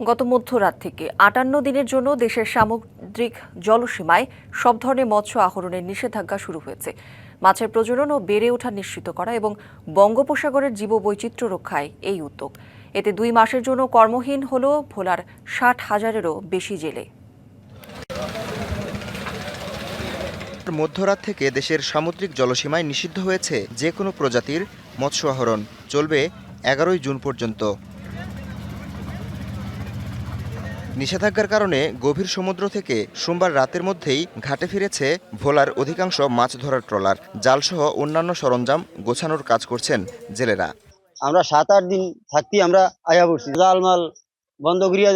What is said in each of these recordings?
গত মধ্যরাত থেকে ৫৮ দিনের জন্য দেশের সামুদ্রিক জলসীমায় সব ধরনের মৎস্য আহরণের নিষেধাজ্ঞা শুরু হয়েছে। মাছের প্রজনন ও বেড়ে ওঠা নিশ্চিত করা এবং বঙ্গোপসাগরের জীববৈচিত্র্য রক্ষায় এই উদ্যোগ। এতে ২ মাসের জন্য কর্মহীন হল ভোলার ৬০,০০০-এরও বেশি জেলে। মধ্যরাত থেকে দেশের সামুদ্রিক জলসীমায় নিষিদ্ধ হয়েছে যে কোনো প্রজাতির মৎস্য আহরণ। চলবে ১১ জুন পর্যন্ত। নিষেধাজ্ঞার কারণে গভীর সমুদ্র থেকে সোমবার রাতের মধ্যেই ঘাটে ফিরেছে ভোলার অধিকাংশ মাছ ধরার ট্রলার। জালসহ অন্যান্য সরঞ্জাম গোছানোর কাজ করছেন জেলেরা। আমরা ৭-৮ দিন থাকতে আমরা আয়া পড়ছি, জালমাল বন্ধ করিয়া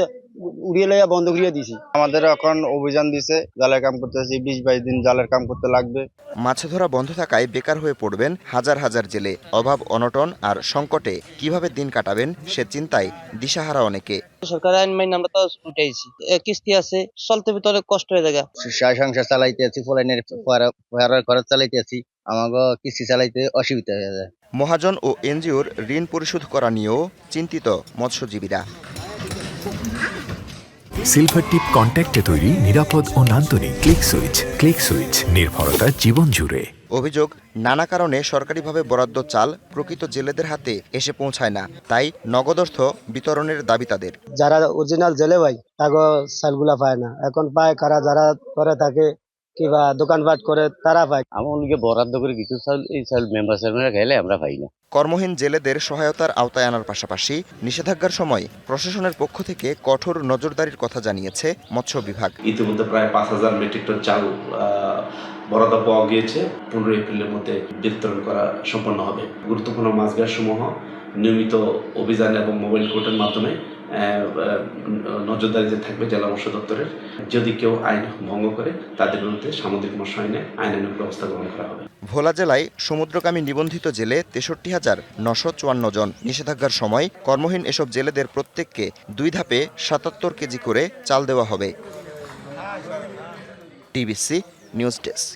উড়িয়ে লইয়া বন্ধ করিয়া দিছি। আমাদের এখন অভিযান দিছে, জালের কাম করতেছি, ২০-২২ দিন জালের কাম করতে লাগবে। মাছ ধরা বন্ধ থাকায় বেকার হয়ে পড়বেন হাজার হাজার জেলে। অভাব অনটন আর সংকটে কিভাবে দিন কাটাবেন সে চিন্তায় দিশাহারা অনেকে। সরকার আইন মাইন আমরা তো উঠাইছি, কিস্তি আছে, চলতে ভিতরে কষ্ট হয়ে যায়। সংসার চালাইতে আছি, ফলাইনের খরচ চালাইতে আছি, আমাকে কিস্তি চালাইতে অসুবিধা হয়ে যায়। মহাজন ও এনজিওর ঋণ পরিশোধ করা নিয়েও চিন্তিত মৎস্যজীবীরা। সিলভার টিপ কন্ট্যাক্টে তৈরি নিরাপদ ও নান্দনিক ক্লিক সুইচ নির্ভরতা জীবন জুড়ে। অভিযোগ, নানা কারণে সরকারিভাবে বরাদ্দ চাল প্রকৃত জেলেদের হাতে এসে পৌঁছায় না, তাই নগদ অর্থ বিতরণের দাবি তাদের। যারা অরিজিনাল জেলে ভাই তাকে চালগুলা পায় না, এখন পায় কারা যারা করে থাকে কিংবা দোকানপাট করে তারা পায়। আমাকে বরাদ্দ করে কিছু চাল, এই চাল মেম্বার খেলে আমরা পাই না। কর্মহীন জেলেদের সহায়তার আওতায় আনার পাশাপাশি নিষেধাজ্ঞার সময় প্রশাসনের পক্ষ থেকে কঠোর নজরদারির কথা জানিয়েছে মৎস্য বিভাগ। ইতিমধ্যে প্রায় ৫,০০০ মেট্রিক টন চাল বরাদ্দ পাওয়া গিয়েছে। ১৫ এপ্রিলের মধ্যে বিতরণ করা সম্পন্ন হবে। গুরুত্বপূর্ণ মাছঘাট সমূহ নিয়মিত অভিযান এবং মোবাইল কোর্টের মাধ্যমে নজরদারিতে থাকবে জেলা মৎস্য দপ্তরের। যদি কেউ আইন ভঙ্গ করে তাদের বিরুদ্ধে সামুদ্রিক মৎস্য আইনে আইনানুগ ব্যবস্থা গ্রহণ করা হবে। ভোলা জেলায় সমুদ্রগামী নিবন্ধিত জেলে ৬৩,৯৫৪ জন। নিষেধাজ্ঞার সময় কর্মহীন এসব জেলেদের প্রত্যেককে ২ ধাপে ৭৭ কেজি করে চাল দেওয়া হবে। TBC news desk.